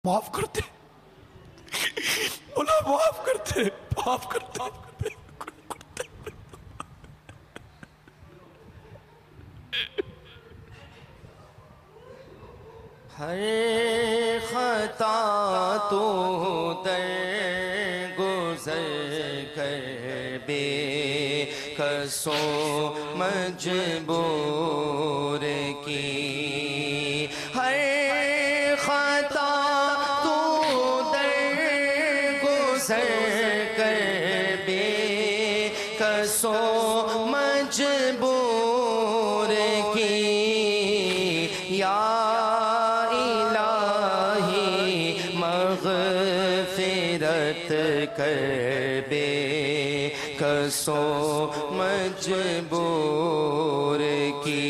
معاف کرتے مولا، معاف کرتے، معاف کرتے۔ ہر خطا تو در گزر کر بے کسوں مجبور کی، ہر خطا تو در گزر کر بے کسوں مجبور کی، یا مغفرت کر بے کسوں مجبور کی،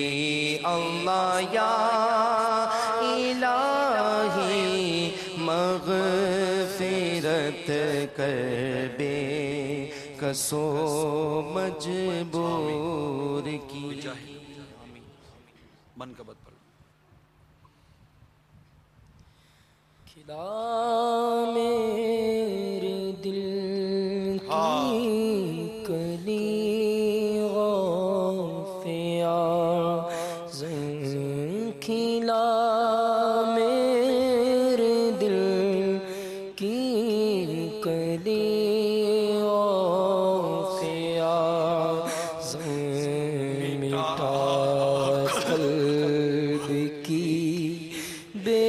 اللہ یا الہی مغفرت کر بے کسوں مجبور کی۔ من کا بد پڑھ کھلا میرے دل کی کلی غافیہ کھلا میرے دل کی کلی غافیہ مٹا قلب کی بے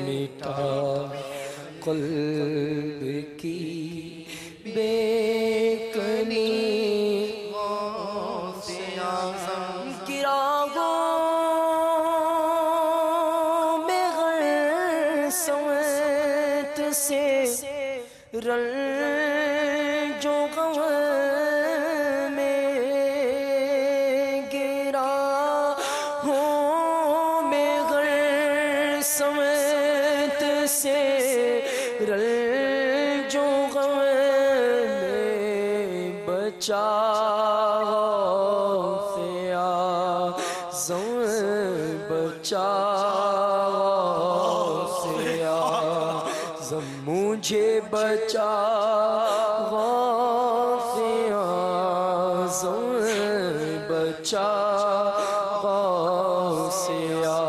مٹا قلب کی بے کلی گراہوں میں غر سمت سے رل جو غم میں گرا سمت سے رل جو غم میں بچا غافیہ بچا غافیہ مجھے بچا غافیہ بچا غافیہ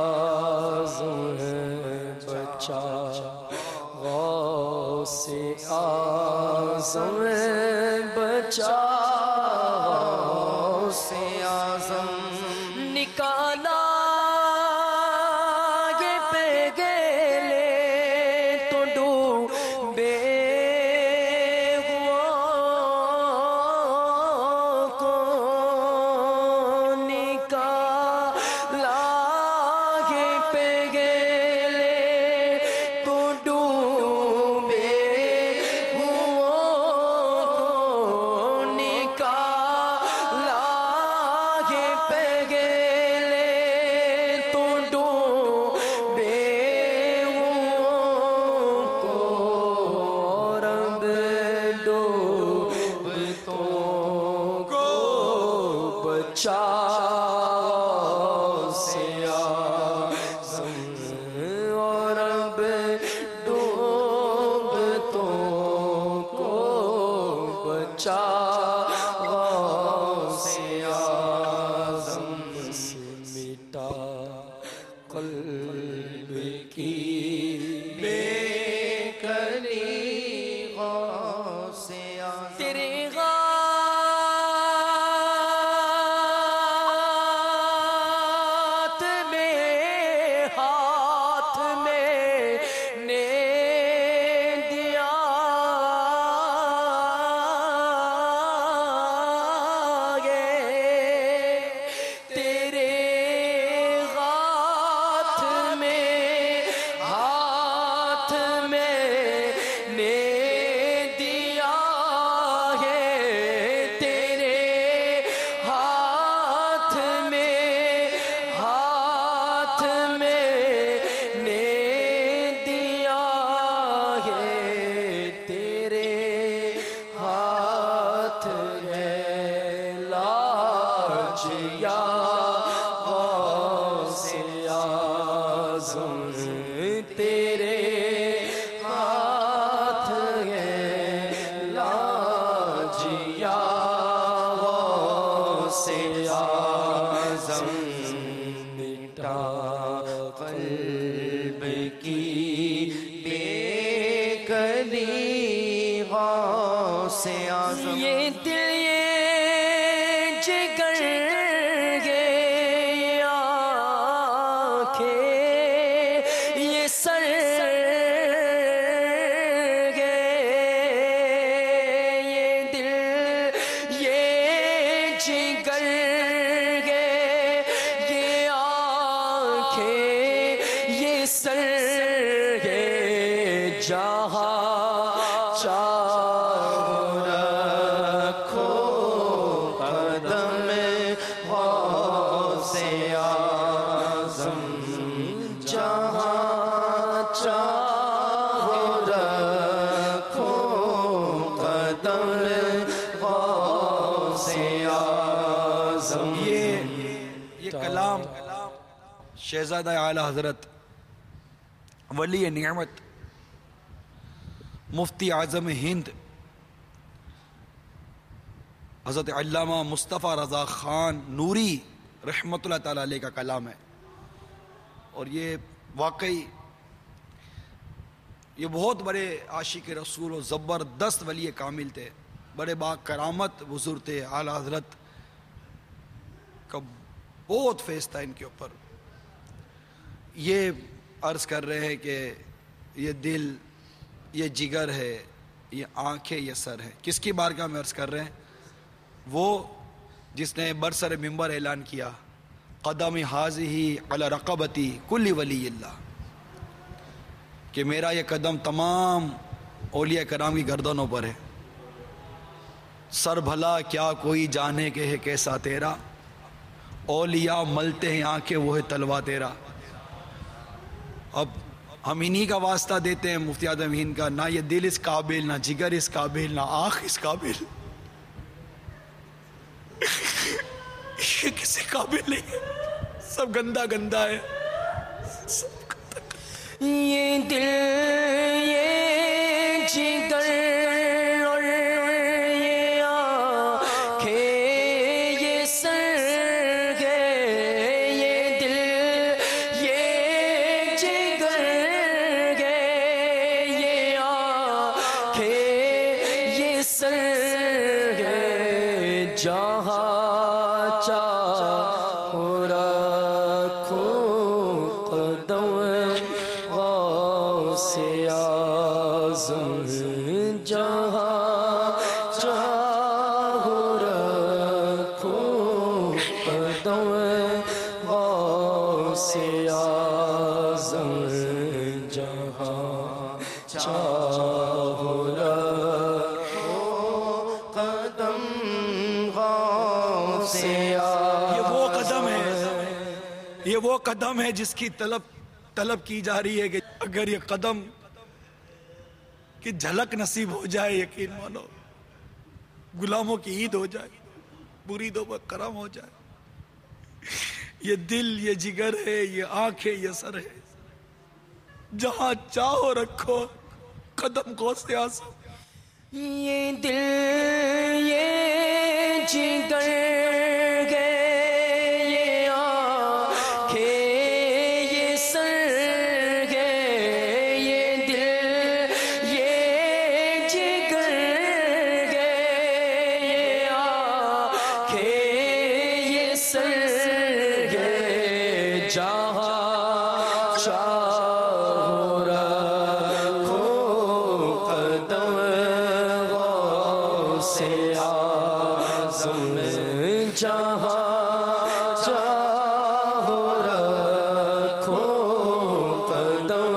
بچا غوث اعظم بچا غوث اعظم نکالا یہ پیغلے تو ڈوبے ہوا کو نکالا یہ پیغلے تو ڈوبے ہوا کو نکالا یہ پیغلے تو ڈوبے ہوا کو رب ڈوبتوں کو بچا سے اعظم اور رب ڈوبتوں کو بچا سے اعظم مٹا قلب کی بے کلی غوث اعظم تیرے غار جہاں چاہو رکھو قدم غوث اعظم، جہاں چاہو رکھو قدم غوث اعظم۔ یہ کلام شہزادہ اعلی حضرت ولی نعمت مفتی اعظم ہند حضرت علامہ مصطفیٰ رضا خان نوری رحمۃ اللہ تعالی علیہ کا کلام ہے، اور یہ واقعی یہ بہت بڑے عاشق رسول و زبردست ولی کامل تھے، بڑے با کرامت بزرگ تھے، اعلی حضرت کا بہت فیض تھا ان کے اوپر۔ یہ عرض کر رہے ہیں کہ یہ دل، یہ جگر ہے، یہ آنکھیں، یہ سر ہے۔ کس کی بارگاہ میں عرض کر رہے ہیں؟ وہ جس نے برسر منبر اعلان کیا قدم حاضی علی رقبتی کل ولی اللہ، کہ میرا یہ قدم تمام اولیاء کرام کی گردنوں پر ہے، سر بھلا کیا کوئی جانے کے ہے کیسا تیرا، اولیاء ملتے ہیں آنکھیں وہ ہے تلوا تیرا۔ اب ہم انہی کا واسطہ دیتے ہیں مفتی اعظم ہند کا، نہ یہ دل اس قابل، نہ جگر اس قابل، نہ آنکھ اس قابل، یہ کسی قابل نہیں ہے، سب گندا گندا ہے۔ یہ دل، یہ جگر اور یہ آنکھیں، یہ سر ہے، یہ دل، یہ جگر ہے، یہ آنکھیں، یہ سر ہے، جہاں چاہو رکھو قدم غوث اعظم، جہاں چاہو رکھو قدم غوث اعظم، جہاں چاہو رکھو قدم غوث اعظم۔ یہ وہ قدم ہے جس کی طلب کی جا رہی ہے کہ اگر یہ قدم کی جھلک نصیب ہو جائے، یقین مانو غلاموں کی عید ہو جائے، مریدوں پر کرم ہو جائے۔ یہ دل، یہ جگر ہے، یہ آنکھیں، یہ سر ہے، جہاں چاہو رکھو قدم غوث اعظم۔ یہ دل، یہ جگر ہے، یہ آنکھیں، یہ سر ہے، یہ دل، یہ جگر ہے، یہ آنکھیں، یہ سر ہے، جہاں چاہو رکھو قدم غوث اعظم، جہاں چاہو رکھو قدم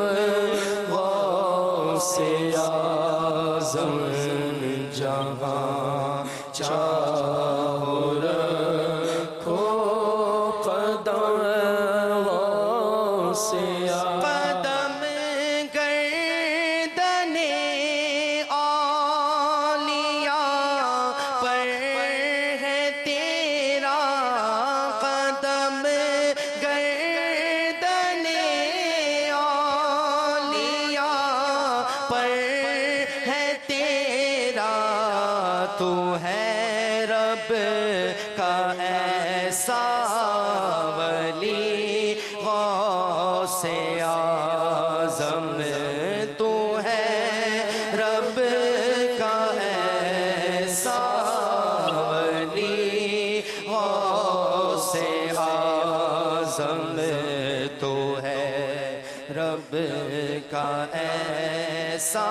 غوث اعظم، جہاں چاہو رکھو قدم غوث اعظم۔ قدم گردن اولیاء پر ہے تیرا، قدم گردن اولیاء پر ہے تیرا، تو ہے رب کا ایسا ولی غوث اعظم، تو ہے رب کا ایسا ولی غوث اعظم، تو ہے رب کا ایسا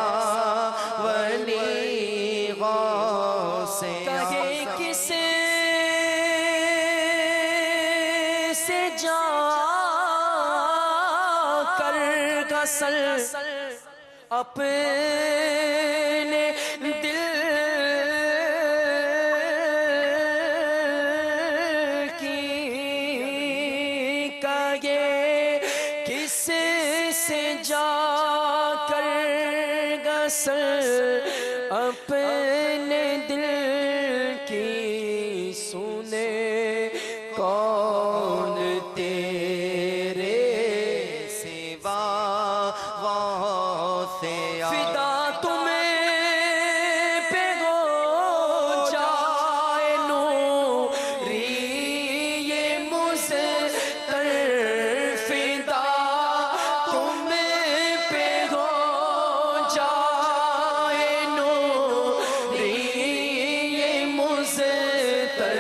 ولی غوث اعظم۔ کسے سے جا کر غسل اپنے دل کی کا یہ کس سے جا کر گسل اپنے دل کی سنے کون تیرے سوا غوث فدا تمہیں پہ ہو جائے نوری یہ مزتر فدا تمہیں پہ ہو جائے نوری یہ مزتر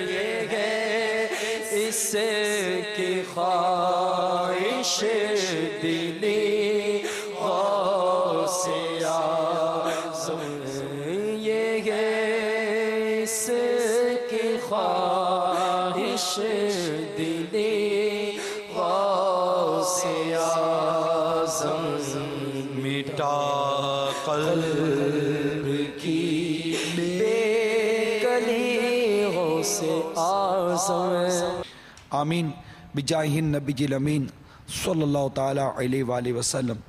یہ ہے اس کی خواہش دلی غوث اعظم یہ ہے اس کی خواہش دلی غوث اعظم مٹا قلب کی بے کلی غوث اعظم آمین بجاہ النبی الامین صلی اللہ تعالی علیہ وآلہ وسلم.